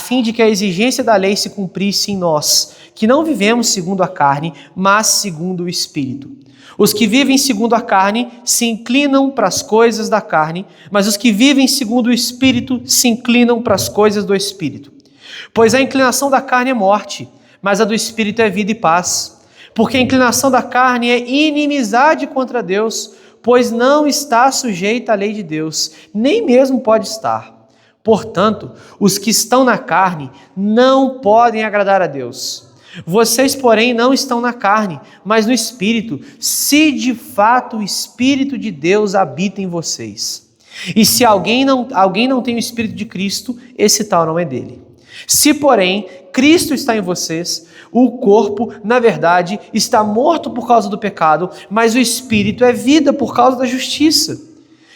fim de que a exigência da lei se cumprisse em nós, que não vivemos segundo a carne, mas segundo o Espírito. Os que vivem segundo a carne se inclinam para as coisas da carne, mas os que vivem segundo o Espírito se inclinam para as coisas do Espírito. Pois a inclinação da carne é morte, mas a do Espírito é vida e paz. Porque a inclinação da carne é inimizade contra Deus, pois não está sujeita à lei de Deus, nem mesmo pode estar. Portanto, os que estão na carne não podem agradar a Deus. Vocês, porém, não estão na carne, mas no Espírito, se de fato o Espírito de Deus habita em vocês. E se alguém não tem o Espírito de Cristo, esse tal não é dele. Se, porém, Cristo está em vocês, o corpo, na verdade, está morto por causa do pecado, mas o Espírito é vida por causa da justiça.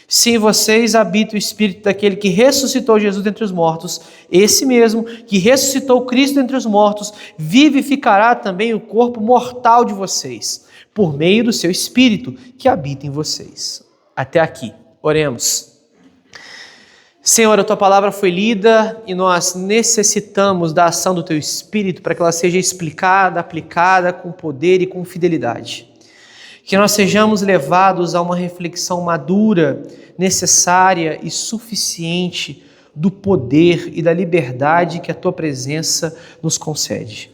Se em vocês habita o Espírito daquele que ressuscitou Jesus dentre os mortos, esse mesmo que ressuscitou Cristo dentre os mortos, vivificará também o corpo mortal de vocês, por meio do seu Espírito que habita em vocês. Até aqui. Oremos. Senhor, a Tua palavra foi lida e nós necessitamos da ação do Teu Espírito para que ela seja explicada, aplicada com poder e com fidelidade. Que nós sejamos levados a uma reflexão madura, necessária e suficiente do poder e da liberdade que a Tua presença nos concede.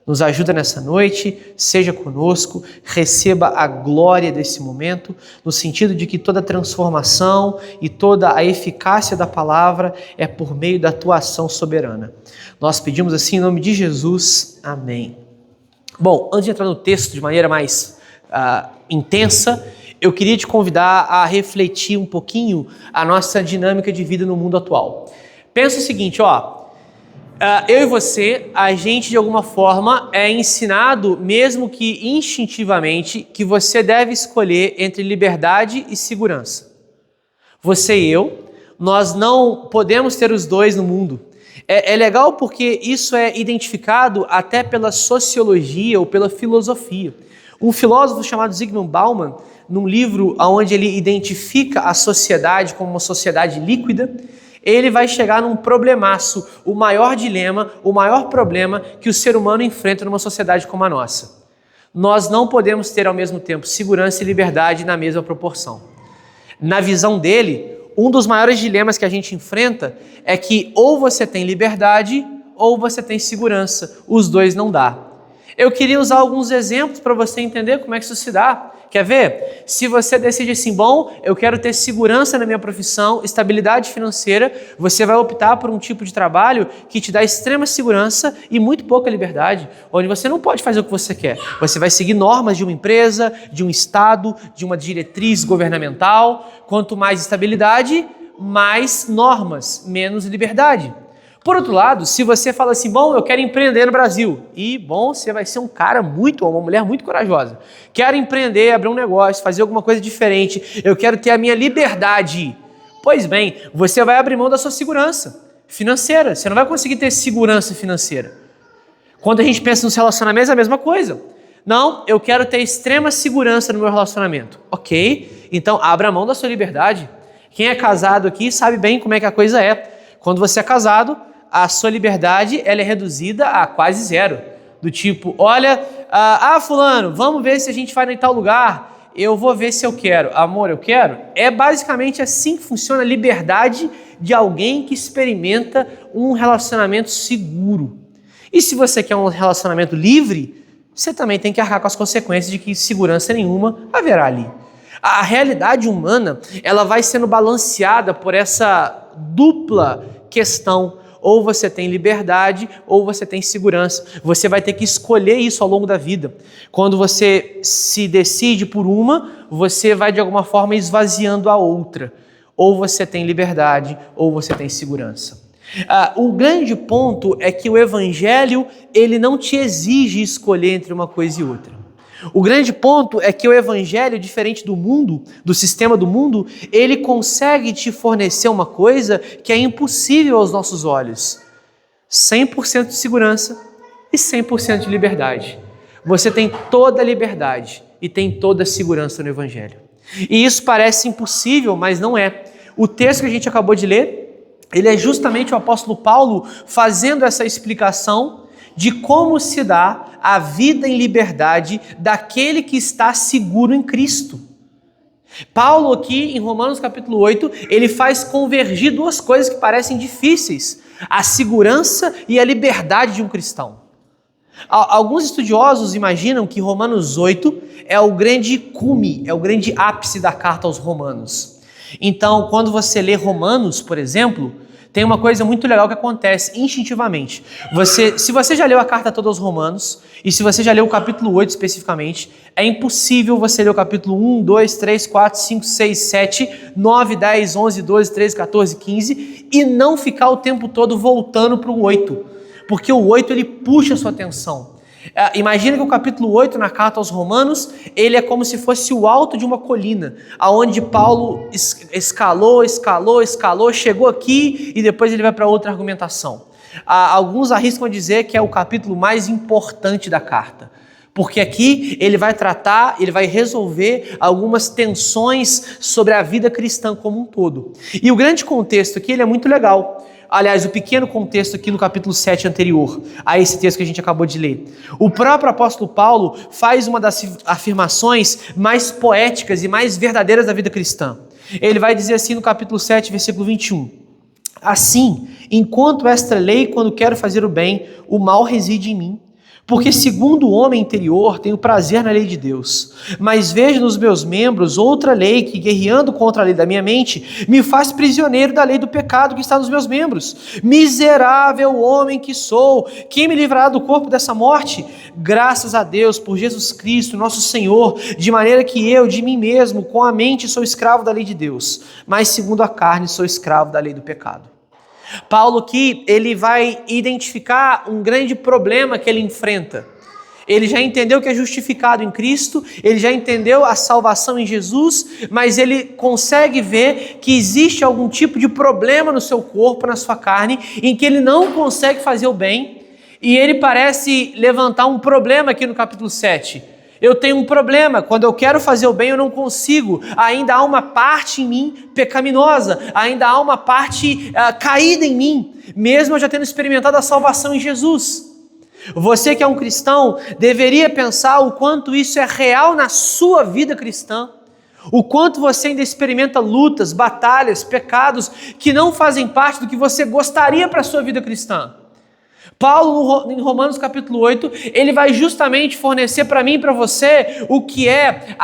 Nos ajuda nessa noite, seja conosco, receba a glória desse momento, no sentido de que toda transformação e toda a eficácia da palavra é por meio da Tua ação soberana. Nós pedimos assim em nome de Jesus. Amém. Bom, antes de entrar no texto de maneira mais intensa, eu queria te convidar a refletir um pouquinho a nossa dinâmica de vida no mundo atual. Pensa o seguinte, eu e você, a gente de alguma forma é ensinado, mesmo que instintivamente, que você deve escolher entre liberdade e segurança. Você e eu, nós não podemos ter os dois no mundo. É legal porque isso é identificado até pela sociologia ou pela filosofia. Um filósofo chamado Zygmunt Bauman, num livro onde ele identifica a sociedade como uma sociedade líquida, ele vai chegar num problemaço, o maior dilema, o maior problema que o ser humano enfrenta numa sociedade como a nossa. Nós não podemos ter ao mesmo tempo segurança e liberdade na mesma proporção. Na visão dele, um dos maiores dilemas que a gente enfrenta é que ou você tem liberdade ou você tem segurança. Os dois não dá. Eu queria usar alguns exemplos para você entender como é que isso se dá. Quer ver? Se você decide assim, bom, eu quero ter segurança na minha profissão, estabilidade financeira, você vai optar por um tipo de trabalho que te dá extrema segurança e muito pouca liberdade, onde você não pode fazer o que você quer. Você vai seguir normas de uma empresa, de um estado, de uma diretriz governamental. Quanto mais estabilidade, mais normas, menos liberdade. Por outro lado, se você fala assim, bom, eu quero empreender no Brasil, e bom, você vai ser uma mulher muito corajosa. Quero empreender, abrir um negócio, fazer alguma coisa diferente, eu quero ter a minha liberdade. Pois bem, você vai abrir mão da sua segurança financeira, você não vai conseguir ter segurança financeira. Quando a gente pensa nos relacionamentos, é a mesma coisa. Não, eu quero ter extrema segurança no meu relacionamento. Ok, então abra mão da sua liberdade. Quem é casado aqui sabe bem como é que a coisa é. Quando você é casado, a sua liberdade ela é reduzida a quase zero. Do tipo, olha, fulano, vamos ver se a gente vai em tal lugar, eu vou ver se eu quero. Amor, eu quero? É basicamente assim que funciona a liberdade de alguém que experimenta um relacionamento seguro. E se você quer um relacionamento livre, você também tem que arcar com as consequências de que segurança nenhuma haverá ali. A realidade humana, ela vai sendo balanceada por essa dupla questão. Ou você tem liberdade, ou você tem segurança. Você vai ter que escolher isso ao longo da vida. Quando você se decide por uma, você vai de alguma forma esvaziando a outra. Ou você tem liberdade, ou você tem segurança. O grande ponto é que o Evangelho, ele não te exige escolher entre uma coisa e outra. O grande ponto é que o Evangelho, diferente do mundo, do sistema do mundo, ele consegue te fornecer uma coisa que é impossível aos nossos olhos. 100% de segurança e 100% de liberdade. Você tem toda a liberdade e tem toda a segurança no Evangelho. E isso parece impossível, mas não é. O texto que a gente acabou de ler ele é justamente o apóstolo Paulo fazendo essa explicação de como se dá a vida em liberdade daquele que está seguro em Cristo. Paulo aqui em Romanos capítulo 8, ele faz convergir duas coisas que parecem difíceis: a segurança e a liberdade de um cristão. Alguns estudiosos imaginam que Romanos 8 é o grande cume, é o grande ápice da carta aos Romanos. Então, quando você lê Romanos, por exemplo, tem uma coisa muito legal que acontece instintivamente. Se você já leu a carta toda aos Romanos, e se você já leu o capítulo 8 especificamente, é impossível você ler o capítulo 1, 2, 3, 4, 5, 6, 7, 9, 10, 11, 12, 13, 14, 15 e não ficar o tempo todo voltando para o 8. Porque o 8 ele puxa a sua atenção. Imagina que o capítulo 8 na carta aos Romanos, ele é como se fosse o alto de uma colina, aonde Paulo escalou, chegou aqui e depois ele vai para outra argumentação. Alguns arriscam dizer que é o capítulo mais importante da carta, porque aqui ele vai tratar, ele vai resolver algumas tensões sobre a vida cristã como um todo. E o grande contexto aqui ele é muito legal. Aliás, o pequeno contexto aqui no capítulo 7 anterior a esse texto que a gente acabou de ler. O próprio apóstolo Paulo faz uma das afirmações mais poéticas e mais verdadeiras da vida cristã. Ele vai dizer assim no capítulo 7, versículo 21. Assim, enquanto esta lei, quando quero fazer o bem, o mal reside em mim. Porque segundo o homem interior tenho prazer na lei de Deus, mas vejo nos meus membros outra lei que, guerreando contra a lei da minha mente, me faz prisioneiro da lei do pecado que está nos meus membros. Miserável homem que sou, quem me livrará do corpo dessa morte? Graças a Deus por Jesus Cristo, nosso Senhor, de maneira que eu, de mim mesmo, com a mente sou escravo da lei de Deus, mas segundo a carne sou escravo da lei do pecado. Paulo aqui, ele vai identificar um grande problema que ele enfrenta. Ele já entendeu que é justificado em Cristo, ele já entendeu a salvação em Jesus, mas ele consegue ver que existe algum tipo de problema no seu corpo, na sua carne, em que ele não consegue fazer o bem, e ele parece levantar um problema aqui no capítulo 7. Eu tenho um problema, quando eu quero fazer o bem eu não consigo, ainda há uma parte em mim pecaminosa, ainda há uma parte caída em mim, mesmo eu já tendo experimentado a salvação em Jesus. Você que é um cristão deveria pensar o quanto isso é real na sua vida cristã, o quanto você ainda experimenta lutas, batalhas, pecados que não fazem parte do que você gostaria para a sua vida cristã. Paulo, em Romanos capítulo 8, ele vai justamente fornecer para mim e para você o que é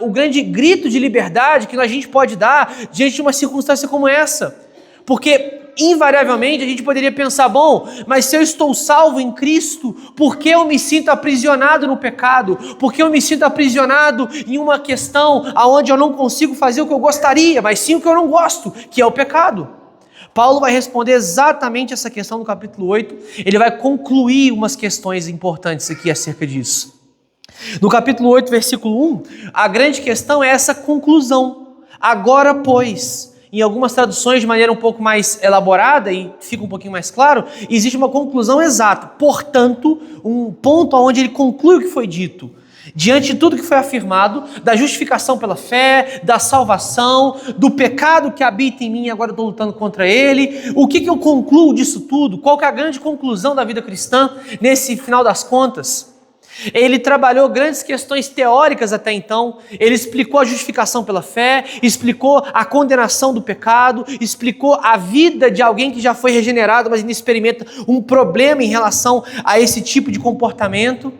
o grande grito de liberdade que a gente pode dar diante de uma circunstância como essa. Porque, invariavelmente, a gente poderia pensar, bom, mas se eu estou salvo em Cristo, por que eu me sinto aprisionado no pecado? Por que eu me sinto aprisionado em uma questão onde eu não consigo fazer o que eu gostaria, mas sim o que eu não gosto, que é o pecado? Paulo vai responder exatamente essa questão no capítulo 8, ele vai concluir umas questões importantes aqui acerca disso. No capítulo 8, versículo 1, a grande questão é essa conclusão. Agora, pois, em algumas traduções de maneira um pouco mais elaborada e fica um pouquinho mais claro, existe uma conclusão exata. Portanto, um ponto onde ele conclui o que foi dito. Diante de tudo que foi afirmado, da justificação pela fé, da salvação, do pecado que habita em mim e agora eu estou lutando contra ele, o que eu concluo disso tudo? Qual que é a grande conclusão da vida cristã nesse final das contas? Ele trabalhou grandes questões teóricas até então, ele explicou a justificação pela fé, explicou a condenação do pecado, explicou a vida de alguém que já foi regenerado, mas ainda experimenta um problema em relação a esse tipo de comportamento.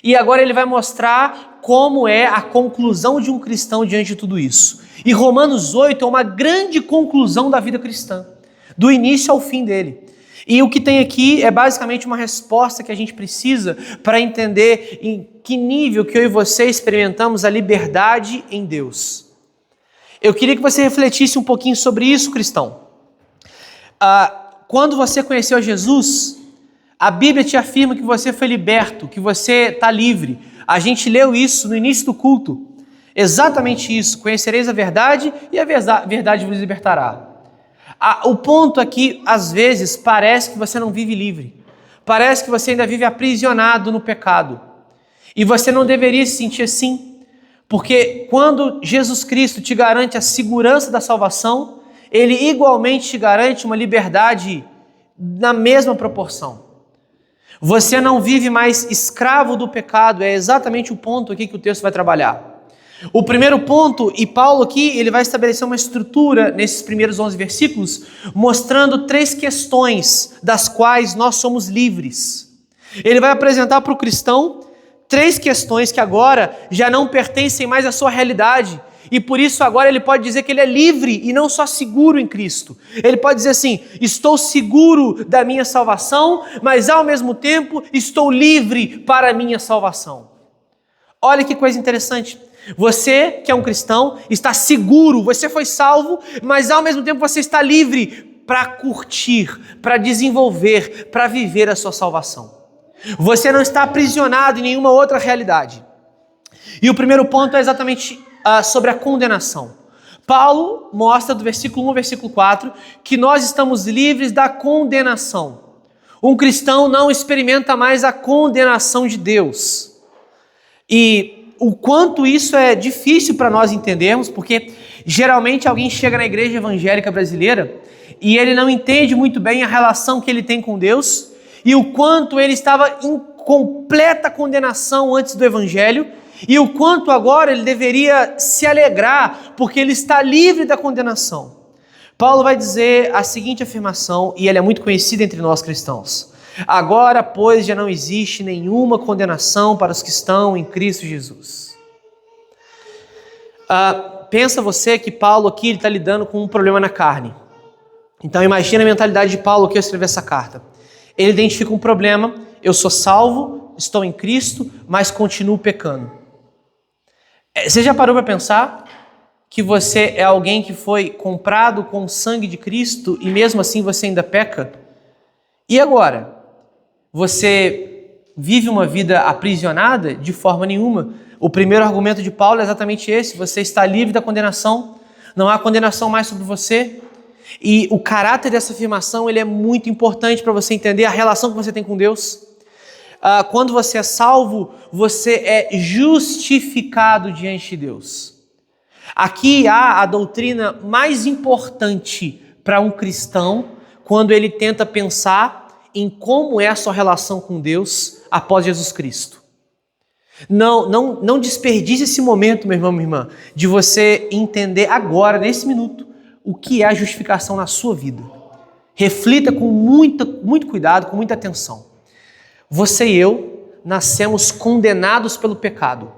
E agora ele vai mostrar como é a conclusão de um cristão diante de tudo isso. E Romanos 8 é uma grande conclusão da vida cristã, do início ao fim dele. E o que tem aqui é basicamente uma resposta que a gente precisa para entender em que nível que eu e você experimentamos a liberdade em Deus. Eu queria que você refletisse um pouquinho sobre isso, cristão. Quando você conheceu Jesus, a Bíblia te afirma que você foi liberto, que você está livre. A gente leu isso no início do culto. Exatamente isso. Conhecereis a verdade e a verdade vos libertará. O ponto aqui, às vezes, parece que você não vive livre. Parece que você ainda vive aprisionado no pecado. E você não deveria se sentir assim. Porque quando Jesus Cristo te garante a segurança da salvação, ele igualmente te garante uma liberdade na mesma proporção. Você não vive mais escravo do pecado, é exatamente o ponto aqui que o texto vai trabalhar. O primeiro ponto, e Paulo aqui, ele vai estabelecer uma estrutura nesses primeiros 11 versículos, mostrando 3 questões das quais nós somos livres. Ele vai apresentar para o cristão 3 questões que agora já não pertencem mais à sua realidade, e por isso agora ele pode dizer que ele é livre e não só seguro em Cristo. Ele pode dizer assim: estou seguro da minha salvação, mas ao mesmo tempo estou livre para a minha salvação. Olha que coisa interessante. Você, que é um cristão, está seguro, você foi salvo, mas ao mesmo tempo você está livre para curtir, para desenvolver, para viver a sua salvação. Você não está aprisionado em nenhuma outra realidade. E o primeiro ponto é exatamente sobre a condenação. Paulo mostra do versículo 1 ao versículo 4 que nós estamos livres da condenação. Um cristão não experimenta mais a condenação de Deus. E o quanto isso é difícil para nós entendermos, porque geralmente alguém chega na igreja evangélica brasileira e ele não entende muito bem a relação que ele tem com Deus e o quanto ele estava em completa condenação antes do evangelho e o quanto agora ele deveria se alegrar porque ele está livre da condenação. Paulo vai dizer a seguinte afirmação, e ela é muito conhecida entre nós cristãos: agora, pois, já não existe nenhuma condenação para os que estão em Cristo Jesus. Pensa você que Paulo aqui está lidando com um problema na carne. Então imagina a mentalidade de Paulo que eu escrevi essa carta. Ele identifica um problema: eu sou salvo, estou em Cristo, mas continuo pecando. Você já parou para pensar que você é alguém que foi comprado com o sangue de Cristo e mesmo assim você ainda peca? E agora? Você vive uma vida aprisionada? De forma nenhuma. O primeiro argumento de Paulo é exatamente esse: você está livre da condenação, não há condenação mais sobre você. E o caráter dessa afirmação ele é muito importante para você entender a relação que você tem com Deus. Quando você é salvo, você é justificado diante de Deus. Aqui há a doutrina mais importante para um cristão quando ele tenta pensar em como é a sua relação com Deus após Jesus Cristo. Não desperdice esse momento, meu irmão, minha irmã, de você entender agora, nesse minuto, o que é a justificação na sua vida. Reflita com muito cuidado, com muita atenção. Você e eu nascemos condenados pelo pecado.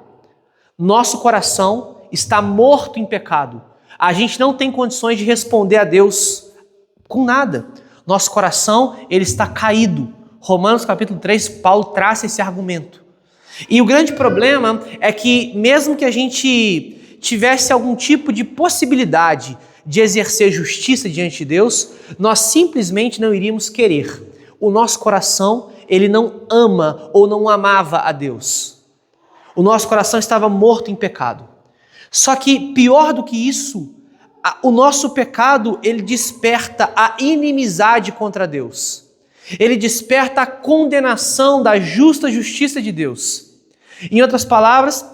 Nosso coração está morto em pecado. A gente não tem condições de responder a Deus com nada. Nosso coração, ele está caído. Romanos capítulo 3, Paulo traça esse argumento. E o grande problema é que mesmo que a gente tivesse algum tipo de possibilidade de exercer justiça diante de Deus, nós simplesmente não iríamos querer. O nosso coração, ele não ama ou não amava a Deus. O nosso coração estava morto em pecado. Só que pior do que isso, o nosso pecado, ele desperta a inimizade contra Deus. Ele desperta a condenação da justa justiça de Deus. Em outras palavras,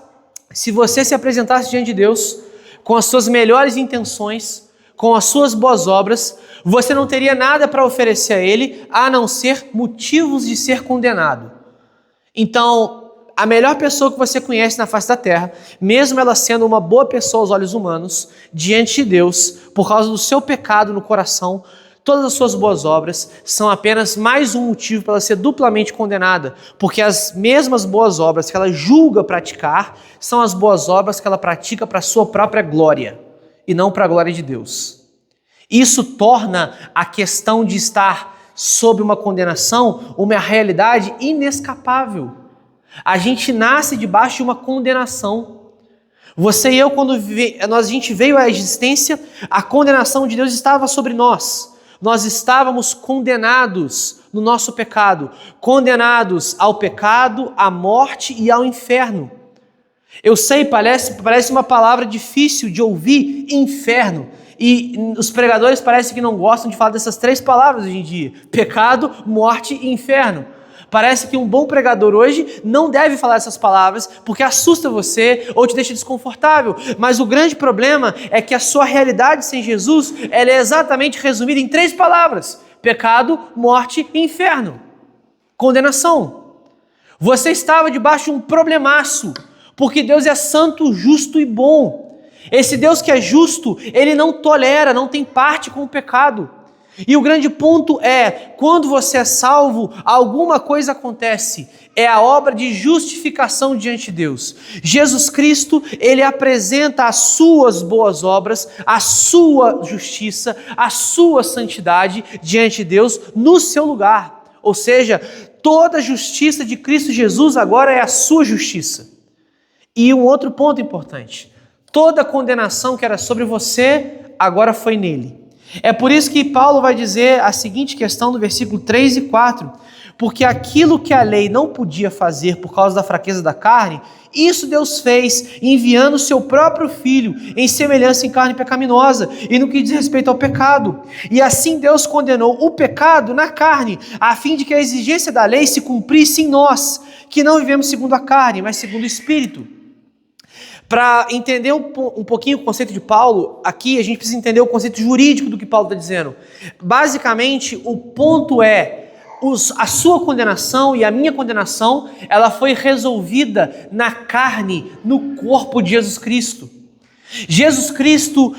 se você se apresentasse diante de Deus com as suas melhores intenções, com as suas boas obras, você não teria nada para oferecer a Ele, a não ser motivos de ser condenado. Então, a melhor pessoa que você conhece na face da terra, mesmo ela sendo uma boa pessoa aos olhos humanos, diante de Deus, por causa do seu pecado no coração, todas as suas boas obras são apenas mais um motivo para ela ser duplamente condenada, porque as mesmas boas obras que ela julga praticar são as boas obras que ela pratica para a sua própria glória e não para a glória de Deus. Isso torna a questão de estar sob uma condenação uma realidade inescapável. A gente nasce debaixo de uma condenação. Você e eu, quando a gente veio à existência, a condenação de Deus estava sobre nós. Nós estávamos condenados no nosso pecado, condenados ao pecado, à morte e ao inferno. Eu sei, parece uma palavra difícil de ouvir, inferno. E os pregadores parecem que não gostam de falar dessas 3 palavras hoje em dia: pecado, morte e inferno. Parece que um bom pregador hoje não deve falar essas palavras porque assusta você ou te deixa desconfortável. Mas o grande problema é que a sua realidade sem Jesus, ela é exatamente resumida em 3 palavras: pecado, morte e inferno. Condenação. Você estava debaixo de um problemaço, porque Deus é santo, justo e bom. Esse Deus que é justo, ele não tolera, não tem parte com o pecado. E o grande ponto é, quando você é salvo, alguma coisa acontece. É a obra de justificação diante de Deus. Jesus Cristo, ele apresenta as suas boas obras, a sua justiça, a sua santidade diante de Deus no seu lugar. Ou seja, toda a justiça de Cristo Jesus agora é a sua justiça. E um outro ponto importante: toda a condenação que era sobre você, agora foi nele. É por isso que Paulo vai dizer a seguinte questão no versículo 3 e 4. Porque aquilo que a lei não podia fazer por causa da fraqueza da carne, isso Deus fez, enviando o seu próprio Filho em semelhança em carne pecaminosa e no que diz respeito ao pecado. E assim Deus condenou o pecado na carne, a fim de que a exigência da lei se cumprisse em nós, que não vivemos segundo a carne, mas segundo o Espírito. Para entender um pouquinho o conceito de Paulo, aqui a gente precisa entender o conceito jurídico do que Paulo está dizendo. Basicamente, o ponto é, a sua condenação e a minha condenação, ela foi resolvida na carne, no corpo de Jesus Cristo. Jesus Cristo,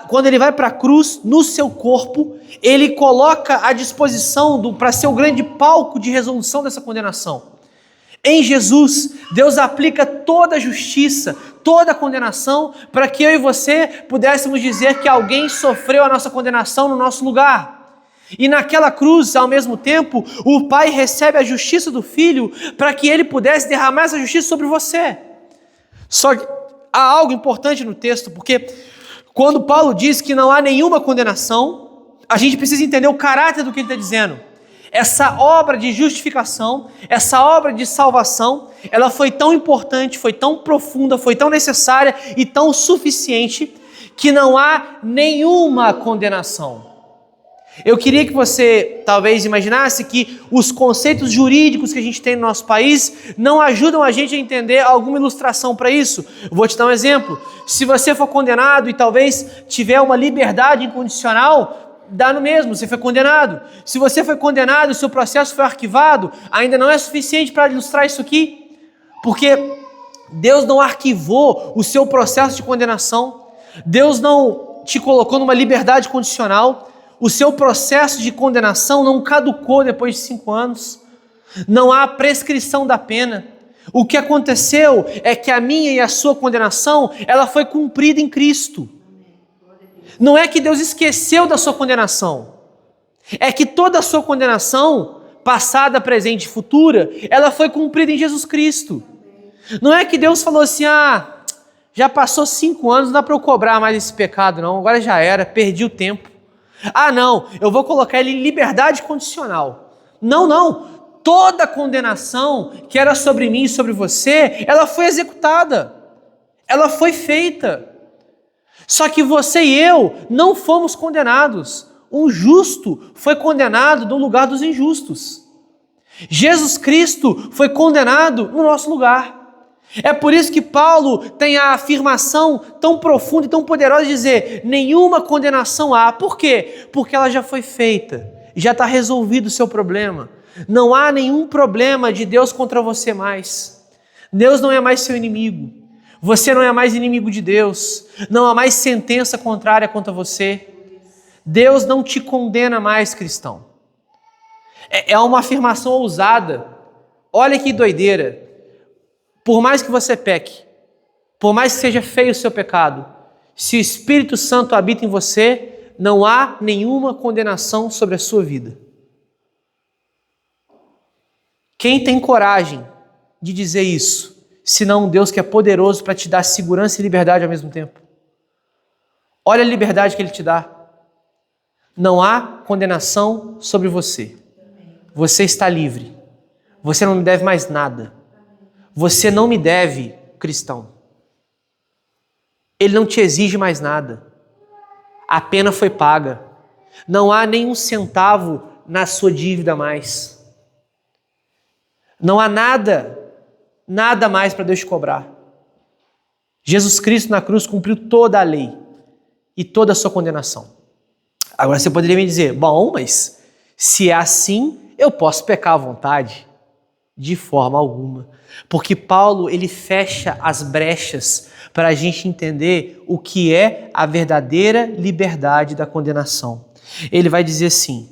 quando ele vai para a cruz, no seu corpo, ele coloca à disposição para ser o grande palco de resolução dessa condenação. Em Jesus, Deus aplica toda a justiça, toda a condenação, para que eu e você pudéssemos dizer que alguém sofreu a nossa condenação no nosso lugar. E naquela cruz, ao mesmo tempo, o Pai recebe a justiça do Filho para que ele pudesse derramar essa justiça sobre você. Só que há algo importante no texto, porque quando Paulo diz que não há nenhuma condenação, a gente precisa entender o caráter do que ele está dizendo. Essa obra de justificação, essa obra de salvação, ela foi tão importante, foi tão profunda, foi tão necessária e tão suficiente que não há nenhuma condenação. Eu queria que você talvez imaginasse que os conceitos jurídicos que a gente tem no nosso país não ajudam a gente a entender alguma ilustração para isso. Vou te dar um exemplo. Se você for condenado e talvez tiver uma liberdade incondicional, dá no mesmo, você foi condenado. Se você foi condenado e o seu processo foi arquivado, ainda não é suficiente para ilustrar isso aqui, porque Deus não arquivou o seu processo de condenação, Deus não te colocou numa liberdade condicional, o seu processo de condenação não caducou depois de 5 anos, não há prescrição da pena. O que aconteceu é que a minha e a sua condenação, ela foi cumprida em Cristo. Não é que Deus esqueceu da sua condenação, é que toda a sua condenação, passada, presente e futura, ela foi cumprida em Jesus Cristo. Não é que Deus falou assim, já passou 5 anos, não dá para eu cobrar mais esse pecado não, agora já era, perdi o tempo. Não, eu vou colocar ele em liberdade condicional. Não, toda a condenação que era sobre mim e sobre você, ela foi executada, ela foi feita. Só que você e eu não fomos condenados. Um justo foi condenado no lugar dos injustos. Jesus Cristo foi condenado no nosso lugar. É por isso que Paulo tem a afirmação tão profunda e tão poderosa de dizer, nenhuma condenação há. Por quê? Porque ela já foi feita, já está resolvido o seu problema. Não há nenhum problema de Deus contra você mais. Deus não é mais seu inimigo. Você não é mais inimigo de Deus. Não há mais sentença contrária contra você. Deus não te condena mais, cristão. É uma afirmação ousada. Olha que doideira. Por mais que você peque, por mais que seja feio o seu pecado, se o Espírito Santo habita em você, não há nenhuma condenação sobre a sua vida. Quem tem coragem de dizer isso, senão um Deus que é poderoso para te dar segurança e liberdade ao mesmo tempo? Olha a liberdade que Ele te dá. Não há condenação sobre você. Você está livre. Você não me deve mais nada. Você não me deve, cristão. Ele não te exige mais nada. A pena foi paga. Não há nenhum centavo na sua dívida mais. Não há nada mais para Deus te cobrar. Jesus Cristo na cruz cumpriu toda a lei e toda a sua condenação. Agora você poderia me dizer, bom, mas se é assim, eu posso pecar à vontade? De forma alguma. Porque Paulo, ele fecha as brechas para a gente entender o que é a verdadeira liberdade da condenação. Ele vai dizer assim: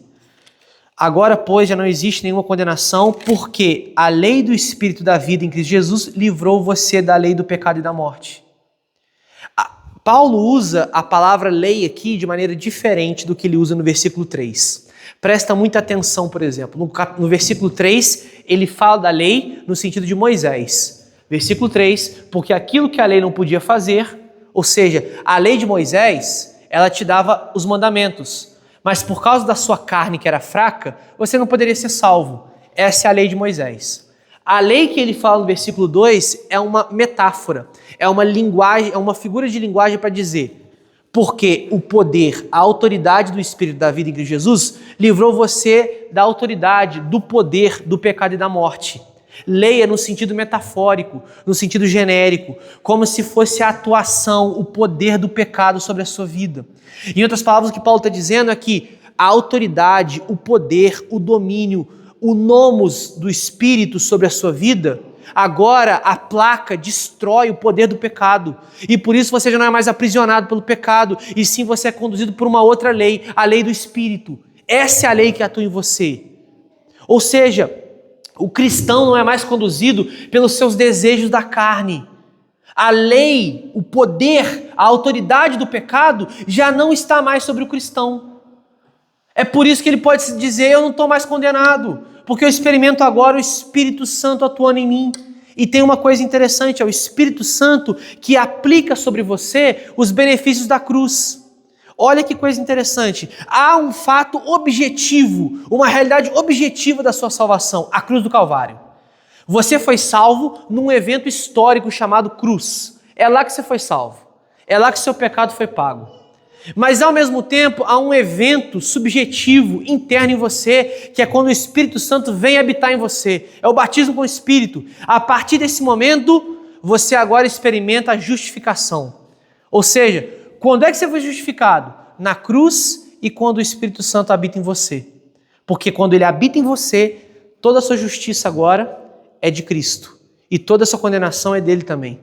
agora, pois, já não existe nenhuma condenação, porque a lei do Espírito da vida em Cristo Jesus livrou você da lei do pecado e da morte. Paulo usa a palavra lei aqui de maneira diferente do que ele usa no versículo 3. Presta muita atenção, por exemplo. No versículo 3, ele fala da lei no sentido de Moisés. Versículo 3, porque aquilo que a lei não podia fazer, ou seja, a lei de Moisés, ela te dava os mandamentos, mas por causa da sua carne que era fraca, você não poderia ser salvo. Essa é a lei de Moisés. A lei que ele fala no versículo 2 é uma metáfora, é uma linguagem, é uma figura de linguagem para dizer, porque o poder, a autoridade do Espírito da vida em Cristo Jesus livrou você da autoridade, do poder do pecado e da morte. Leia no sentido metafórico, no sentido genérico, como se fosse a atuação, o poder do pecado sobre a sua vida. Em outras palavras, o que Paulo está dizendo é que a autoridade, o poder, o domínio, o nomos do Espírito sobre a sua vida, agora a placa destrói o poder do pecado. E por isso você já não é mais aprisionado pelo pecado, e sim você é conduzido por uma outra lei, a lei do Espírito. Essa é a lei que atua em você. Ou seja, o cristão não é mais conduzido pelos seus desejos da carne. A lei, o poder, a autoridade do pecado já não está mais sobre o cristão. É por isso que ele pode se dizer, eu não estou mais condenado, porque eu experimento agora o Espírito Santo atuando em mim. E tem uma coisa interessante, é o Espírito Santo que aplica sobre você os benefícios da cruz. Olha que coisa interessante, há um fato objetivo, uma realidade objetiva da sua salvação, a cruz do Calvário. Você foi salvo num evento histórico chamado cruz. É lá que você foi salvo, é lá que seu pecado foi pago. Mas ao mesmo tempo há um evento subjetivo interno em você, que é quando o Espírito Santo vem habitar em você. É o batismo com o Espírito. A partir desse momento, você agora experimenta a justificação. Ou seja, quando é que você foi justificado? Na cruz e quando o Espírito Santo habita em você. Porque quando ele habita em você, toda a sua justiça agora é de Cristo. E toda a sua condenação é dele também.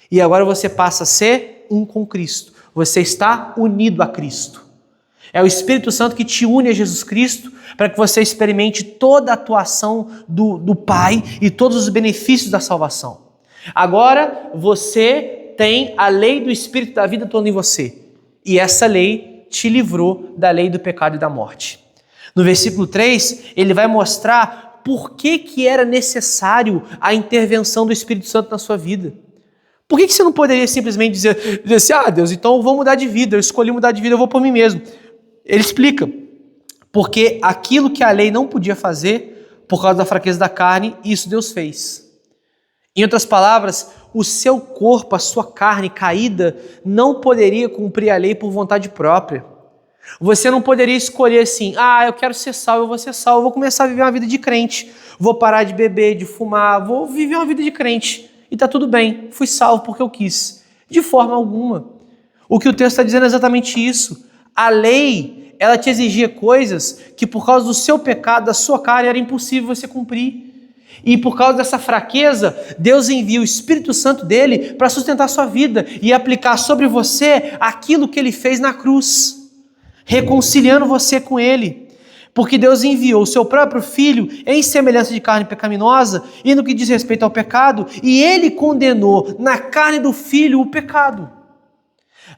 E agora você passa a ser um com Cristo. Você está unido a Cristo. É o Espírito Santo que te une a Jesus Cristo para que você experimente toda a atuação do Pai e todos os benefícios da salvação. Agora você tem a lei do Espírito da vida atuando em você. E essa lei te livrou da lei do pecado e da morte. No versículo 3, ele vai mostrar por que era necessário a intervenção do Espírito Santo na sua vida. Por que você não poderia simplesmente dizer assim, Deus, então eu vou mudar de vida, eu escolhi mudar de vida, eu vou por mim mesmo. Ele explica, porque aquilo que a lei não podia fazer, por causa da fraqueza da carne, isso Deus fez. Em outras palavras, o seu corpo, a sua carne caída, não poderia cumprir a lei por vontade própria. Você não poderia escolher assim, eu quero ser salvo, eu vou ser salvo, eu vou começar a viver uma vida de crente, vou parar de beber, de fumar, vou viver uma vida de crente. E está tudo bem, fui salvo porque eu quis. De forma alguma. O que o texto está dizendo é exatamente isso. A lei, ela te exigia coisas que por causa do seu pecado, da sua carne, era impossível você cumprir. E por causa dessa fraqueza, Deus envia o Espírito Santo dele para sustentar a sua vida e aplicar sobre você aquilo que ele fez na cruz, reconciliando você com ele. Porque Deus enviou o seu próprio Filho em semelhança de carne pecaminosa e no que diz respeito ao pecado, e ele condenou na carne do Filho o pecado.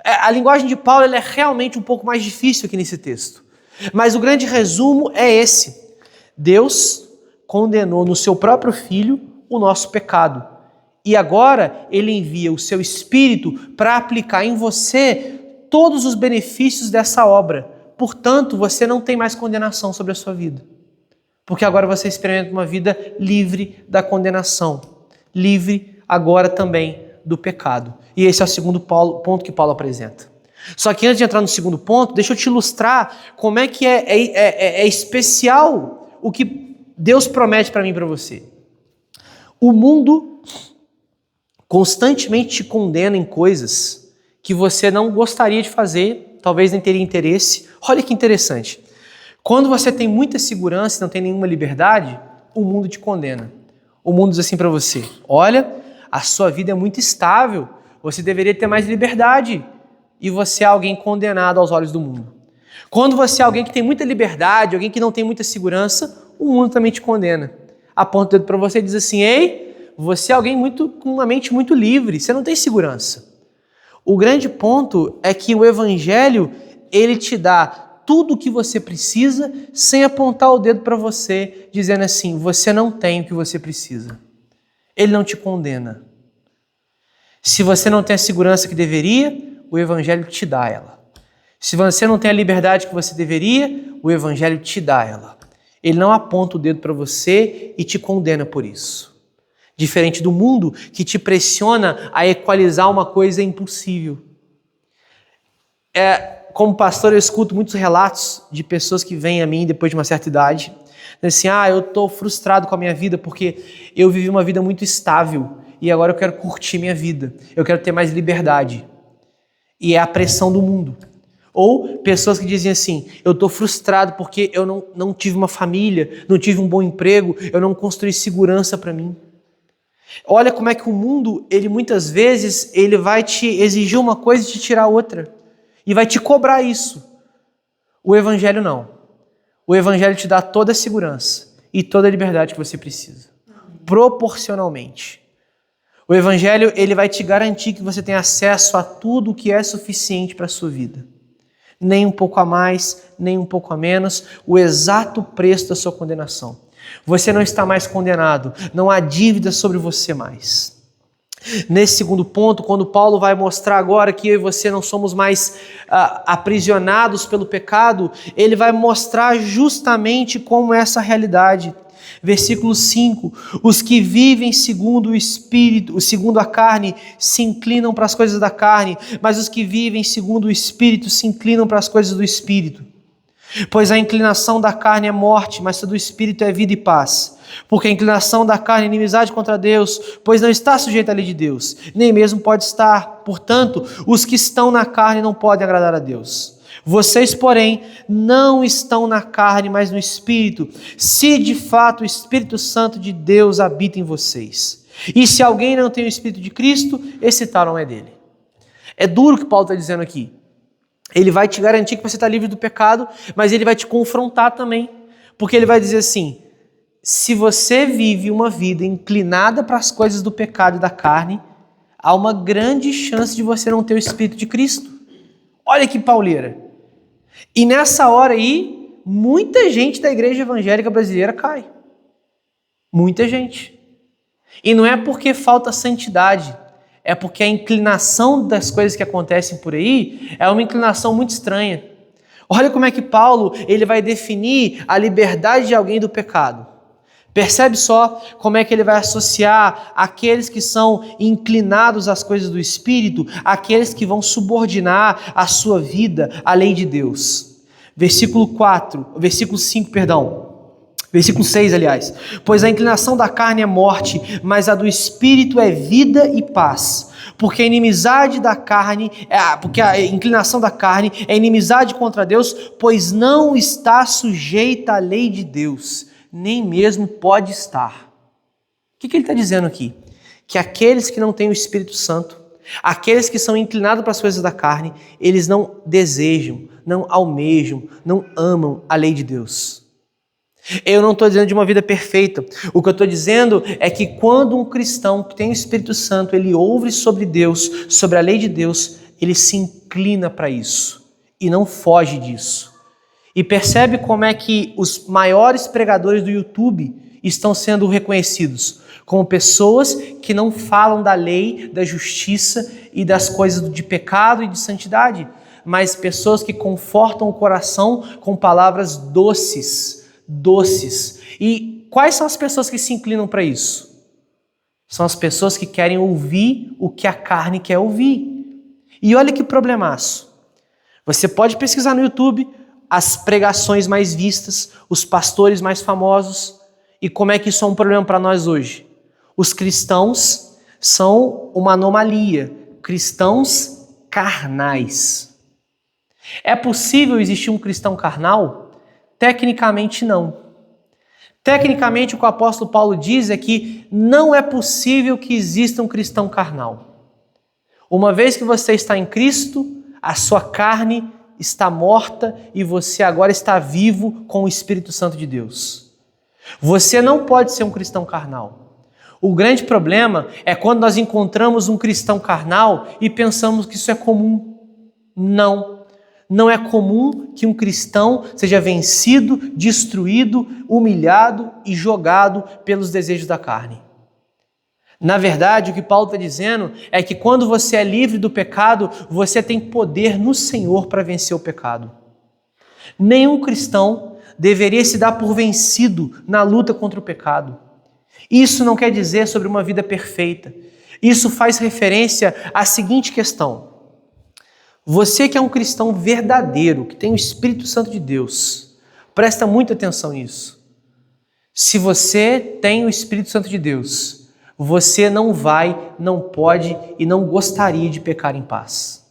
A linguagem de Paulo ela é realmente um pouco mais difícil aqui nesse texto. Mas o grande resumo é esse. Deus condenou no seu próprio Filho o nosso pecado. E agora ele envia o seu Espírito para aplicar em você todos os benefícios dessa obra. Portanto, você não tem mais condenação sobre a sua vida. Porque agora você experimenta uma vida livre da condenação. Livre agora também do pecado. E esse é o segundo ponto que Paulo apresenta. Só que antes de entrar no segundo ponto, deixa eu te ilustrar como é que é especial o que Deus promete para mim e para você. O mundo constantemente te condena em coisas que você não gostaria de fazer, talvez nem teria interesse. Olha que interessante. Quando você tem muita segurança e não tem nenhuma liberdade, o mundo te condena. O mundo diz assim para você: olha, a sua vida é muito estável, você deveria ter mais liberdade. E você é alguém condenado aos olhos do mundo. Quando você é alguém que tem muita liberdade, alguém que não tem muita segurança, o mundo também te condena. Aponta o dedo para você e diz assim: ei, você é alguém com uma mente muito livre, você não tem segurança. O grande ponto é que o Evangelho, ele te dá tudo o que você precisa sem apontar o dedo para você, dizendo assim: você não tem o que você precisa. Ele não te condena. Se você não tem a segurança que deveria, o Evangelho te dá ela. Se você não tem a liberdade que você deveria, o Evangelho te dá ela. Ele não aponta o dedo para você e te condena por isso. Diferente do mundo que te pressiona a equalizar uma coisa impossível. Como pastor, eu escuto muitos relatos de pessoas que vêm a mim depois de uma certa idade, assim: eu estou frustrado com a minha vida porque eu vivi uma vida muito estável e agora eu quero curtir minha vida, eu quero ter mais liberdade. E é a pressão do mundo. Ou pessoas que dizem assim: eu estou frustrado porque eu não tive uma família, não tive um bom emprego, eu não construí segurança para mim. Olha como é que o mundo, ele muitas vezes, ele vai te exigir uma coisa e te tirar outra. E vai te cobrar isso. O Evangelho não. O Evangelho te dá toda a segurança e toda a liberdade que você precisa. Proporcionalmente. O Evangelho, ele vai te garantir que você tem acesso a tudo o que é suficiente para a sua vida. Nem um pouco a mais, nem um pouco a menos, o exato preço da sua condenação. Você não está mais condenado, não há dívida sobre você mais. Nesse segundo ponto, quando Paulo vai mostrar agora que eu e você não somos mais aprisionados pelo pecado, ele vai mostrar justamente como é essa realidade. Versículo 5, os que vivem segundo o Espírito, segundo a carne, se inclinam para as coisas da carne, mas os que vivem segundo o Espírito se inclinam para as coisas do Espírito. Pois a inclinação da carne é morte, mas a do Espírito é vida e paz. Porque a inclinação da carne é inimizade contra Deus, pois não está sujeita à lei de Deus, nem mesmo pode estar. Portanto, os que estão na carne não podem agradar a Deus. Vocês, porém, não estão na carne, mas no Espírito, se de fato o Espírito Santo de Deus habita em vocês. E se alguém não tem o Espírito de Cristo, esse tal não é dele. É duro o que Paulo está dizendo aqui. Ele vai te garantir que você está livre do pecado, mas ele vai te confrontar também. Porque ele vai dizer assim: se você vive uma vida inclinada para as coisas do pecado e da carne, há uma grande chance de você não ter o Espírito de Cristo. Olha que pauleira. E nessa hora aí, muita gente da igreja evangélica brasileira cai. Muita gente. E não é porque falta santidade, é porque a inclinação das coisas que acontecem por aí é uma inclinação muito estranha. Olha como é que Paulo ele vai definir a liberdade de alguém do pecado. Percebe só como é que ele vai associar aqueles que são inclinados às coisas do Espírito, aqueles que vão subordinar a sua vida à lei de Deus. Versículo 6, aliás. Pois a inclinação da carne é morte, mas a do Espírito é vida e paz. Porque a inimizade da carne, porque a inclinação da carne é inimizade contra Deus, pois não está sujeita à lei de Deus, nem mesmo pode estar. O que ele está dizendo aqui? Que aqueles que não têm o Espírito Santo, aqueles que são inclinados para as coisas da carne, eles não desejam, não almejam, não amam a lei de Deus. Eu não estou dizendo de uma vida perfeita. O que eu estou dizendo é que quando um cristão que tem o Espírito Santo, ele ouve sobre Deus, sobre a lei de Deus, ele se inclina para isso e não foge disso. E percebe como é que os maiores pregadores do YouTube estão sendo reconhecidos como pessoas que não falam da lei, da justiça e das coisas de pecado e de santidade, mas pessoas que confortam o coração com palavras doces. E quais são as pessoas que se inclinam para isso? São as pessoas que querem ouvir o que a carne quer ouvir. E olha que problemaço. Você pode pesquisar no YouTube as pregações mais vistas, os pastores mais famosos, e como é que isso é um problema para nós hoje. Os cristãos são uma anomalia, cristãos carnais. É possível existir um cristão carnal? Tecnicamente não. Tecnicamente o que o apóstolo Paulo diz é que não é possível que exista um cristão carnal. Uma vez que você está em Cristo, a sua carne está morta e você agora está vivo com o Espírito Santo de Deus. Você não pode ser um cristão carnal. O grande problema é quando nós encontramos um cristão carnal e pensamos que isso é comum. Não é comum que um cristão seja vencido, destruído, humilhado e jogado pelos desejos da carne. Na verdade, o que Paulo está dizendo é que quando você é livre do pecado, você tem poder no Senhor para vencer o pecado. Nenhum cristão deveria se dar por vencido na luta contra o pecado. Isso não quer dizer sobre uma vida perfeita. Isso faz referência à seguinte questão. Você que é um cristão verdadeiro, que tem o Espírito Santo de Deus, presta muita atenção nisso. Se você tem o Espírito Santo de Deus, você não vai, não pode e não gostaria de pecar em paz.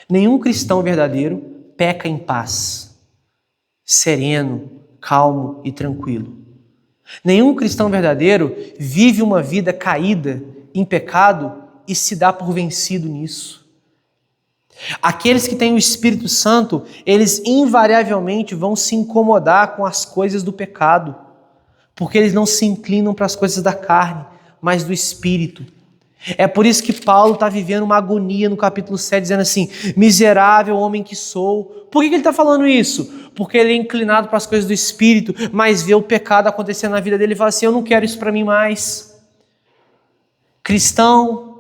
Nenhum cristão verdadeiro peca em paz, sereno, calmo e tranquilo. Nenhum cristão verdadeiro vive uma vida caída em pecado e se dá por vencido nisso. Aqueles que têm o Espírito Santo, eles invariavelmente vão se incomodar com as coisas do pecado, porque eles não se inclinam para as coisas da carne, mas do Espírito. É por isso que Paulo está vivendo uma agonia no capítulo 7, dizendo assim, miserável homem que sou. Por que ele está falando isso? Porque ele é inclinado para as coisas do Espírito, mas vê o pecado acontecendo na vida dele e fala assim, eu não quero isso para mim mais. Cristão,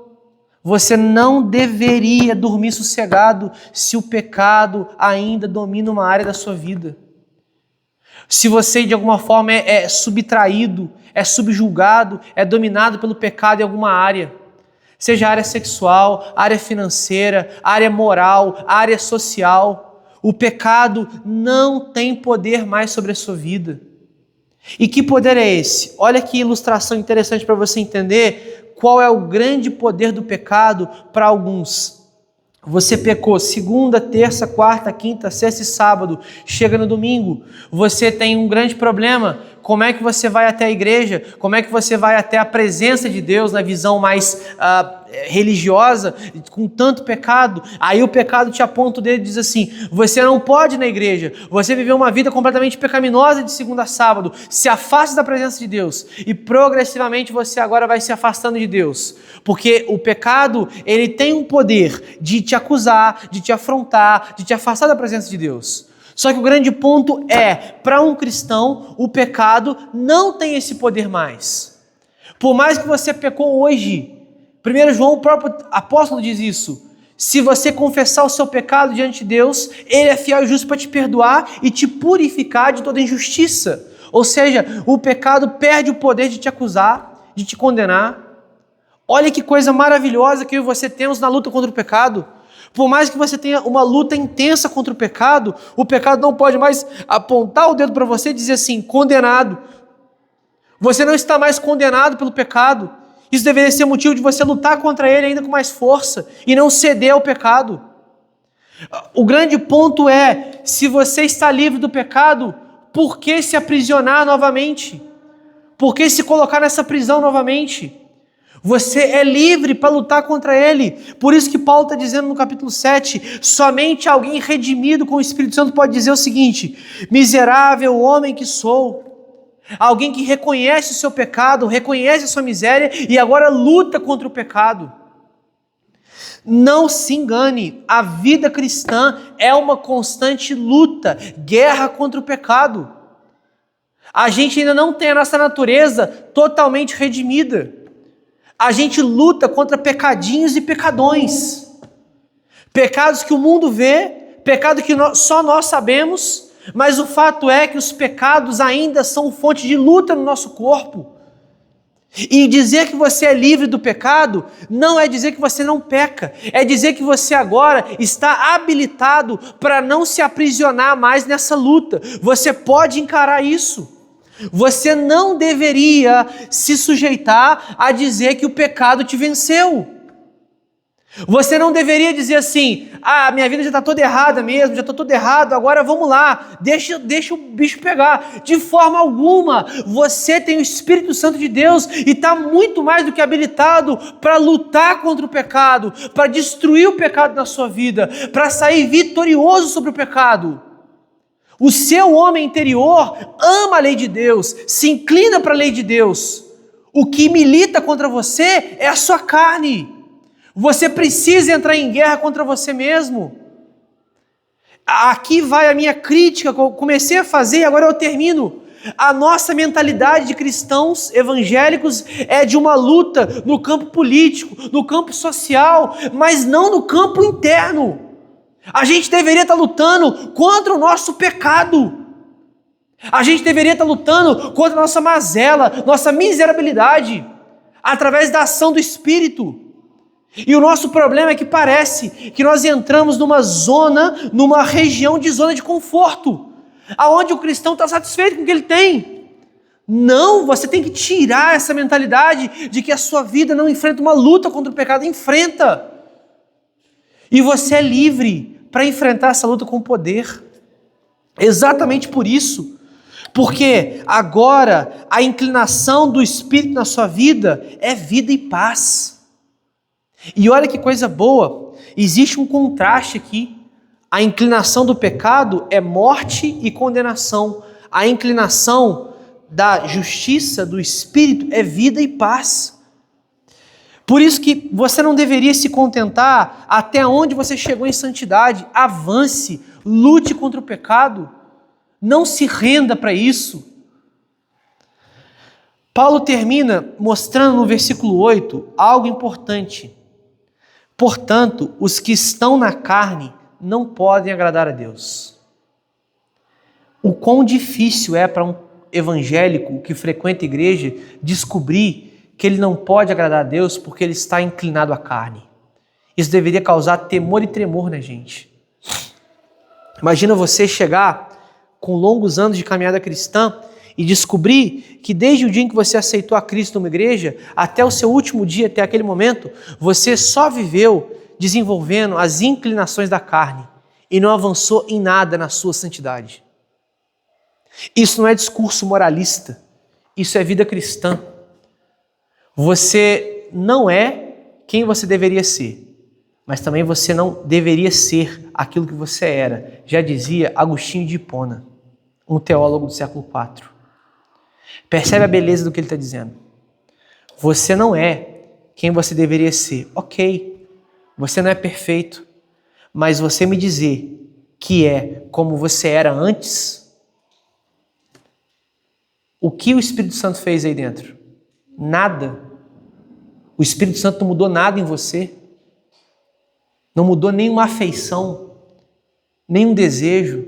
você não deveria dormir sossegado se o pecado ainda domina uma área da sua vida. Se você de alguma forma é subtraído, é subjugado, é dominado pelo pecado em alguma área, seja área sexual, área financeira, área moral, área social, o pecado não tem poder mais sobre a sua vida. E que poder é esse? Olha que ilustração interessante para você entender qual é o grande poder do pecado para alguns. Você pecou segunda, terça, quarta, quinta, sexta e sábado. Chega no domingo, você tem um grande problema. Como é que você vai até a igreja? Como é que você vai até a presença de Deus na visão mais religiosa, com tanto pecado? Aí o pecado te aponta o dedo e diz assim, você não pode ir na igreja. Você viveu uma vida completamente pecaminosa de segunda a sábado. Se afaste da presença de Deus. E progressivamente você agora vai se afastando de Deus. Porque o pecado, ele tem um poder de te acusar, de te afrontar, de te afastar da presença de Deus. Só que o grande ponto é, para um cristão, o pecado não tem esse poder mais. Por mais que você pecou hoje, 1 João, o próprio apóstolo diz isso, se você confessar o seu pecado diante de Deus, Ele é fiel e justo para te perdoar e te purificar de toda injustiça. Ou seja, o pecado perde o poder de te acusar, de te condenar. Olha que coisa maravilhosa que eu e você temos na luta contra o pecado. Por mais que você tenha uma luta intensa contra o pecado não pode mais apontar o dedo para você e dizer assim, condenado. Você não está mais condenado pelo pecado. Isso deveria ser motivo de você lutar contra ele ainda com mais força e não ceder ao pecado. O grande ponto é, se você está livre do pecado, por que se aprisionar novamente? Por que se colocar nessa prisão novamente? Você é livre para lutar contra ele. Por isso que Paulo está dizendo no capítulo 7, somente alguém redimido com o Espírito Santo pode dizer o seguinte, miserável homem que sou. Alguém que reconhece o seu pecado, reconhece a sua miséria e agora luta contra o pecado. Não se engane, a vida cristã é uma constante luta, guerra contra o pecado. A gente ainda não tem a nossa natureza totalmente redimida. A gente luta contra pecadinhos e pecadões. Pecados que o mundo vê, pecado que só nós sabemos, mas o fato é que os pecados ainda são fonte de luta no nosso corpo. E dizer que você é livre do pecado não é dizer que você não peca, é dizer que você agora está habilitado para não se aprisionar mais nessa luta. Você pode encarar isso. Você não deveria se sujeitar a dizer que o pecado te venceu. Você não deveria dizer assim, minha vida já está toda errada mesmo, já estou todo errado, agora vamos lá, deixa o bicho pegar. De forma alguma, você tem o Espírito Santo de Deus e está muito mais do que habilitado para lutar contra o pecado, para destruir o pecado na sua vida, para sair vitorioso sobre o pecado. O seu homem interior ama a lei de Deus, se inclina para a lei de Deus. O que milita contra você é a sua carne. Você precisa entrar em guerra contra você mesmo. Aqui vai a minha crítica que eu comecei a fazer e agora eu termino. A nossa mentalidade de cristãos evangélicos é de uma luta no campo político, no campo social, mas não no campo interno. A gente deveria estar lutando contra o nosso pecado. A gente deveria estar lutando contra a nossa mazela, nossa miserabilidade, através da ação do Espírito. E o nosso problema é que parece que nós entramos numa região de zona de conforto, aonde o cristão está satisfeito com o que ele tem. Não, você tem que tirar essa mentalidade de que a sua vida não enfrenta uma luta contra o pecado, enfrenta. E você é livre para enfrentar essa luta com poder. Exatamente por isso. Porque agora a inclinação do Espírito na sua vida é vida e paz. E olha que coisa boa, existe um contraste aqui. A inclinação do pecado é morte e condenação. A inclinação da justiça do Espírito é vida e paz. Por isso que você não deveria se contentar até onde você chegou em santidade. Avance, lute contra o pecado. Não se renda para isso. Paulo termina mostrando no versículo 8 algo importante. Portanto, os que estão na carne não podem agradar a Deus. O quão difícil é para um evangélico que frequenta a igreja descobrir que ele não pode agradar a Deus porque ele está inclinado à carne. Isso deveria causar temor e tremor na gente. Imagina você chegar com longos anos de caminhada cristã e descobrir que desde o dia em que você aceitou a Cristo numa igreja, até o seu último dia, até aquele momento, você só viveu desenvolvendo as inclinações da carne e não avançou em nada na sua santidade. Isso não é discurso moralista, isso é vida cristã. Você não é quem você deveria ser, mas também você não deveria ser aquilo que você era. Já dizia Agostinho de Hipona, um teólogo do século IV. Percebe a beleza do que ele está dizendo? Você não é quem você deveria ser. Ok, você não é perfeito, mas você me dizer que é como você era antes, o que o Espírito Santo fez aí dentro? Nada. O Espírito Santo não mudou nada em você. Não mudou nenhuma afeição, nenhum desejo,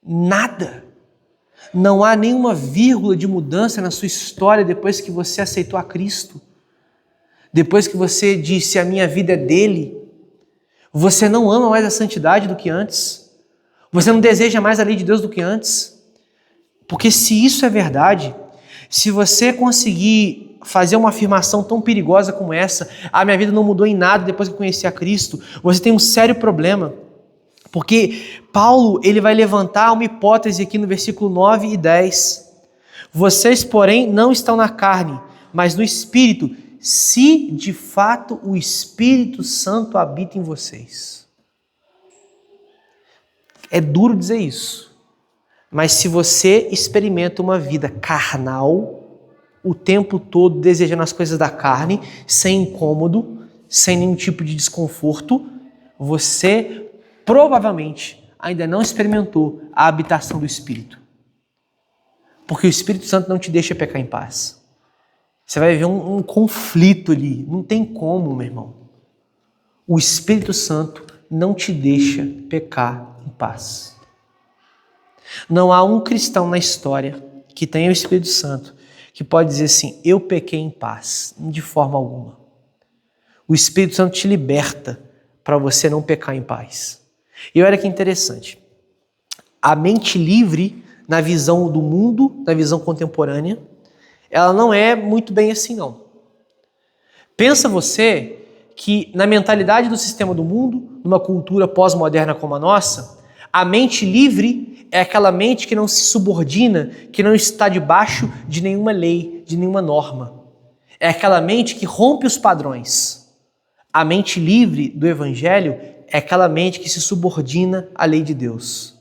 nada. Não há nenhuma vírgula de mudança na sua história depois que você aceitou a Cristo. Depois que você disse, a minha vida é dele. Você não ama mais a santidade do que antes. Você não deseja mais a lei de Deus do que antes. Porque se isso é verdade, se você conseguir fazer uma afirmação tão perigosa como essa, a minha vida não mudou em nada depois que eu conheci a Cristo, você tem um sério problema. Porque Paulo ele vai levantar uma hipótese aqui no versículo 9 e 10. Vocês, porém, não estão na carne, mas no Espírito, se de fato o Espírito Santo habita em vocês. É duro dizer isso, mas se você experimenta uma vida carnal, o tempo todo desejando as coisas da carne, sem incômodo, sem nenhum tipo de desconforto, você provavelmente ainda não experimentou a habitação do Espírito. Porque o Espírito Santo não te deixa pecar em paz. Você vai ver um conflito ali. Não tem como, meu irmão. O Espírito Santo não te deixa pecar em paz. Não há um cristão na história que tenha o Espírito Santo que pode dizer assim, eu pequei em paz. De forma alguma. O Espírito Santo te liberta para você não pecar em paz. E olha que interessante, a mente livre na visão do mundo, na visão contemporânea, ela não é muito bem assim, não. Pensa você que na mentalidade do sistema do mundo, numa cultura pós-moderna como a nossa, a mente livre é aquela mente que não se subordina, que não está debaixo de nenhuma lei, de nenhuma norma. É aquela mente que rompe os padrões. A mente livre do Evangelho é aquela mente que se subordina à lei de Deus.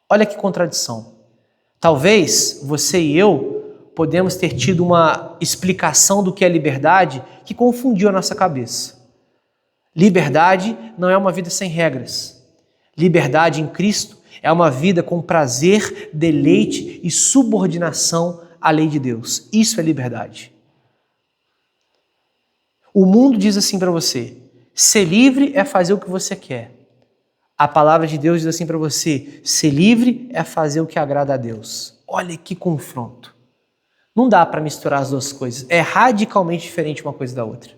Olha que contradição. Talvez você e eu podemos ter tido uma explicação do que é liberdade que confundiu a nossa cabeça. Liberdade não é uma vida sem regras. Liberdade em Cristo é uma vida com prazer, deleite e subordinação à lei de Deus. Isso é liberdade. O mundo diz assim para você: ser livre é fazer o que você quer. A palavra de Deus diz assim para você: ser livre é fazer o que agrada a Deus. Olha que confronto. Não dá para misturar as duas coisas. É radicalmente diferente uma coisa da outra.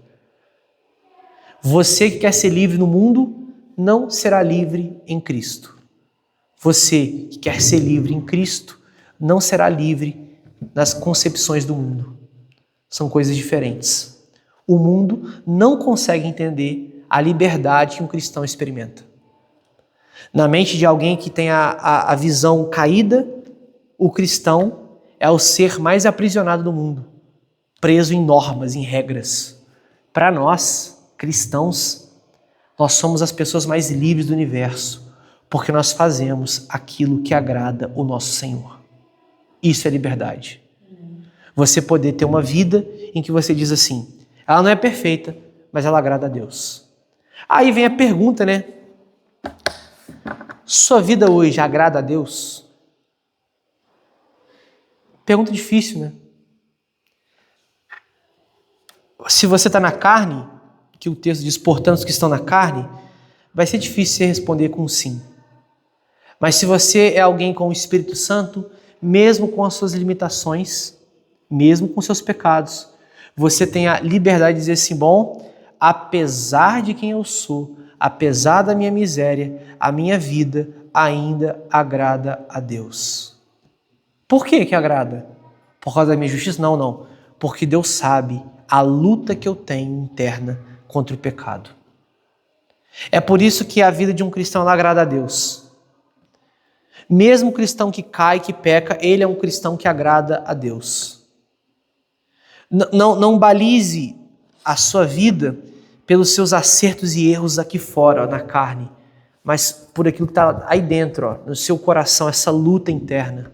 Você que quer ser livre no mundo, não será livre em Cristo. Você que quer ser livre em Cristo, não será livre nas concepções do mundo. São coisas diferentes. O mundo não consegue entender a liberdade que um cristão experimenta. Na mente de alguém que tem a visão caída, o cristão é o ser mais aprisionado do mundo, preso em normas, em regras. Para nós, cristãos, nós somos as pessoas mais livres do universo, porque nós fazemos aquilo que agrada o nosso Senhor. Isso é liberdade. Você poder ter uma vida em que você diz assim: ela não é perfeita, mas ela agrada a Deus. Aí vem a pergunta, né? Sua vida hoje agrada a Deus? Pergunta difícil, né? Se você está na carne, que o texto diz, portanto, os que estão na carne, vai ser difícil você responder com sim. Mas se você é alguém com o Espírito Santo, mesmo com as suas limitações, mesmo com seus pecados, você tem a liberdade de dizer assim: bom, apesar de quem eu sou, apesar da minha miséria, a minha vida ainda agrada a Deus. Por que agrada? Por causa da minha justiça? Não. Porque Deus sabe a luta que eu tenho interna contra o pecado. É por isso que a vida de um cristão ela agrada a Deus. Mesmo o cristão que cai, que peca, ele é um cristão que agrada a Deus. Não balize a sua vida pelos seus acertos e erros aqui fora, na carne, mas por aquilo que está aí dentro, no seu coração, essa luta interna.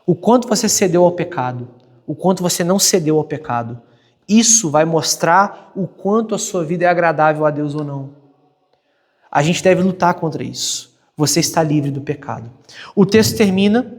O quanto você cedeu ao pecado, o quanto você não cedeu ao pecado, isso vai mostrar o quanto a sua vida é agradável a Deus ou não. A gente deve lutar contra isso. Você está livre do pecado. O texto termina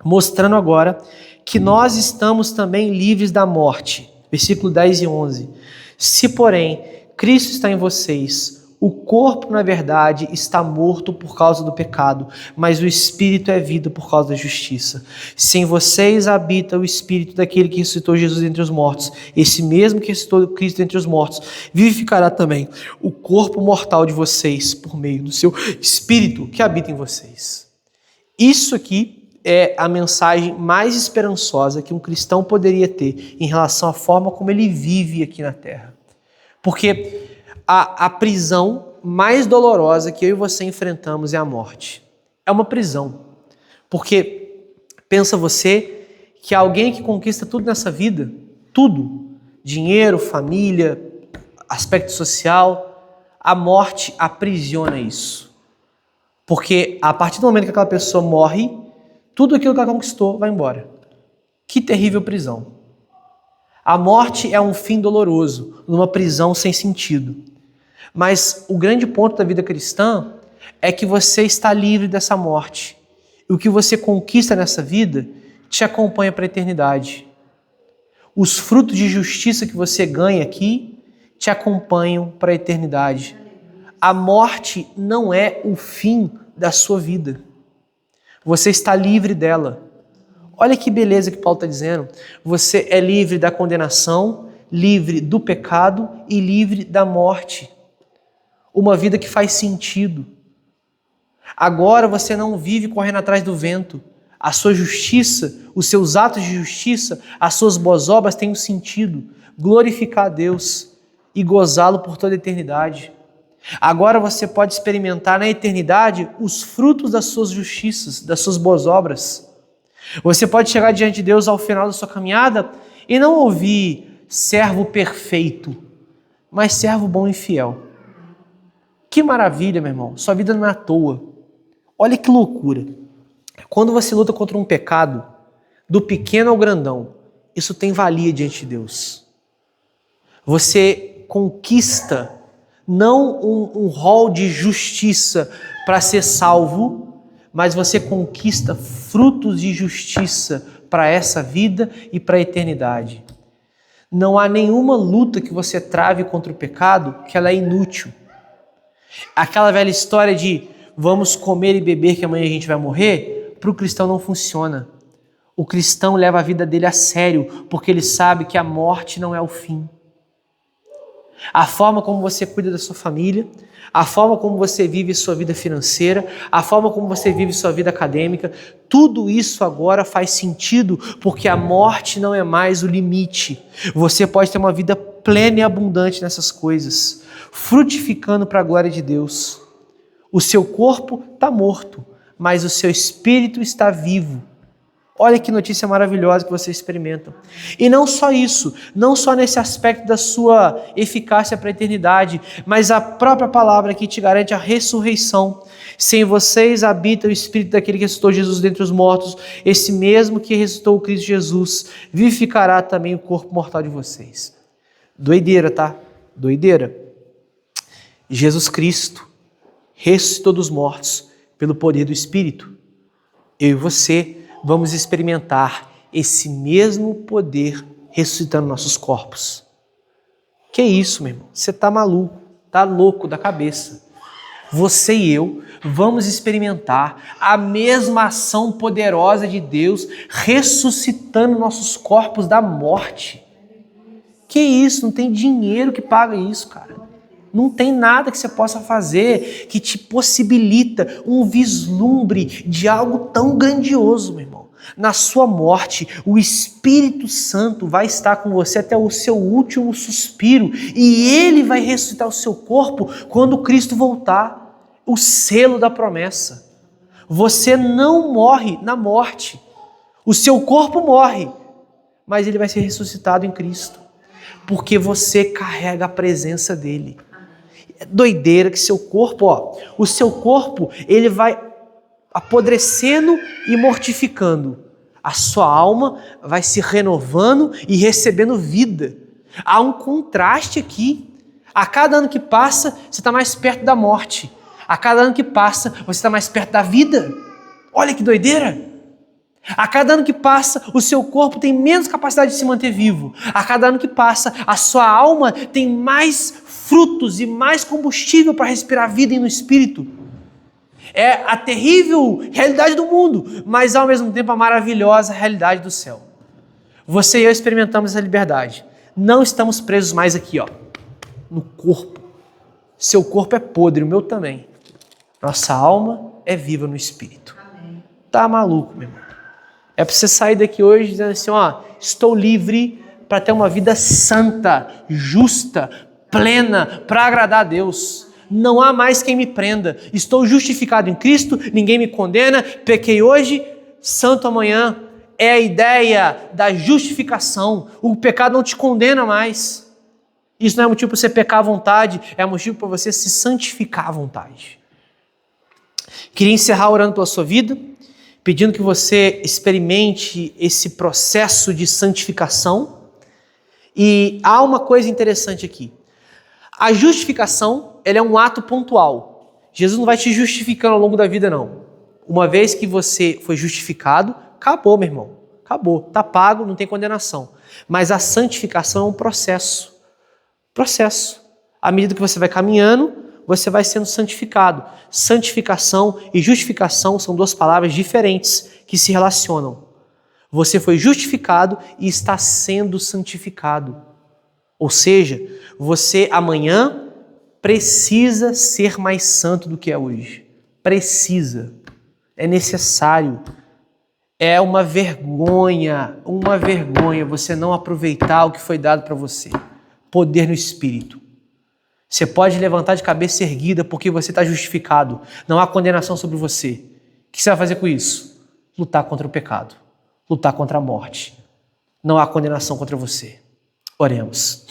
mostrando agora que nós estamos também livres da morte. Versículo 10 e 11. Se, porém, Cristo está em vocês, o corpo, na verdade, está morto por causa do pecado, mas o Espírito é vida por causa da justiça. Se em vocês habita o Espírito daquele que ressuscitou Jesus entre os mortos, esse mesmo que ressuscitou Cristo entre os mortos, vivificará também o corpo mortal de vocês por meio do seu Espírito que habita em vocês. Isso aqui é a mensagem mais esperançosa que um cristão poderia ter em relação à forma como ele vive aqui na terra. Porque a prisão mais dolorosa que eu e você enfrentamos é a morte. É uma prisão. Porque pensa você que alguém que conquista tudo nessa vida, tudo, dinheiro, família, aspecto social, a morte aprisiona isso. Porque a partir do momento que aquela pessoa morre, tudo aquilo que ela conquistou vai embora. Que terrível prisão. A morte é um fim doloroso, numa prisão sem sentido. Mas o grande ponto da vida cristã é que você está livre dessa morte. E o que você conquista nessa vida te acompanha para a eternidade. Os frutos de justiça que você ganha aqui te acompanham para a eternidade. A morte não é o fim da sua vida. Você está livre dela. Olha que beleza que Paulo está dizendo. Você é livre da condenação, livre do pecado e livre da morte. Uma vida que faz sentido. Agora você não vive correndo atrás do vento. A sua justiça, os seus atos de justiça, as suas boas obras têm um sentido: glorificar a Deus e gozá-lo por toda a eternidade. Agora você pode experimentar na eternidade os frutos das suas justiças, das suas boas obras. Você pode chegar diante de Deus ao final da sua caminhada e não ouvir servo perfeito, mas servo bom e fiel. Que maravilha, meu irmão. Sua vida não é à toa. Olha que loucura. Quando você luta contra um pecado, do pequeno ao grandão, isso tem valia diante de Deus. Você conquista não um rol de justiça para ser salvo, mas você conquista frutos de justiça para essa vida e para a eternidade. Não há nenhuma luta que você trave contra o pecado que ela é inútil. Aquela velha história de vamos comer e beber que amanhã a gente vai morrer, para o cristão não funciona. O cristão leva a vida dele a sério, porque ele sabe que a morte não é o fim. A forma como você cuida da sua família, a forma como você vive sua vida financeira, a forma como você vive sua vida acadêmica, tudo isso agora faz sentido, porque a morte não é mais o limite. Você pode ter uma vida plena e abundante nessas coisas, frutificando para a glória de Deus. O seu corpo está morto, mas o seu espírito está vivo. Olha que notícia maravilhosa que você experimenta. E não só isso, não só nesse aspecto da sua eficácia para a eternidade, mas a própria palavra que te garante a ressurreição. Se em vocês habita o Espírito daquele que ressuscitou Jesus dentre os mortos, esse mesmo que ressuscitou o Cristo Jesus, vivificará também o corpo mortal de vocês. Doideira, tá? Doideira. Jesus Cristo ressuscitou dos mortos pelo poder do Espírito. Eu e você vamos experimentar esse mesmo poder ressuscitando nossos corpos. Que isso, meu irmão? Você está maluco, está louco da cabeça. Você e eu vamos experimentar a mesma ação poderosa de Deus ressuscitando nossos corpos da morte. Que isso? Não tem dinheiro que paga isso, cara. Não tem nada que você possa fazer que te possibilita um vislumbre de algo tão grandioso, meu irmão. Na sua morte, o Espírito Santo vai estar com você até o seu último suspiro e ele vai ressuscitar o seu corpo quando Cristo voltar. O selo da promessa. Você não morre na morte. O seu corpo morre, mas ele vai ser ressuscitado em Cristo, porque você carrega a presença dele. É doideira que seu corpo, o seu corpo, ele vai apodrecendo e mortificando. A sua alma vai se renovando e recebendo vida. Há um contraste aqui. A cada ano que passa, você está mais perto da morte. A cada ano que passa, você está mais perto da vida. Olha que doideira! A cada ano que passa, o seu corpo tem menos capacidade de se manter vivo. A cada ano que passa, a sua alma tem mais frutos e mais combustível para respirar vida e no espírito. É a terrível realidade do mundo, mas ao mesmo tempo a maravilhosa realidade do céu. Você e eu experimentamos essa liberdade. Não estamos presos mais aqui, no corpo. Seu corpo é podre, o meu também. Nossa alma é viva no espírito. Tá maluco, meu irmão? É para você sair daqui hoje dizendo assim, estou livre para ter uma vida santa, justa, plena, para agradar a Deus. Não há mais quem me prenda. Estou justificado em Cristo, ninguém me condena. Pequei hoje, santo amanhã. É a ideia da justificação. O pecado não te condena mais. Isso não é motivo para você pecar à vontade, é motivo para você se santificar à vontade. Queria encerrar orando pela sua vida, pedindo que você experimente esse processo de santificação. E há uma coisa interessante aqui. A justificação, ela é um ato pontual. Jesus não vai te justificando ao longo da vida, não. Uma vez que você foi justificado, acabou, meu irmão. Acabou. Está pago, não tem condenação. Mas a santificação é um processo. Processo. À medida que você vai caminhando, você vai sendo santificado. Santificação e justificação são duas palavras diferentes que se relacionam. Você foi justificado e está sendo santificado. Ou seja, você amanhã precisa ser mais santo do que é hoje. precisa, é necessário. É uma vergonha você não aproveitar o que foi dado para você. Poder no Espírito. Você pode levantar de cabeça erguida porque você está justificado. Não há condenação sobre você. O que você vai fazer com isso? Lutar contra o pecado. Lutar contra a morte. Não há condenação contra você. Oremos.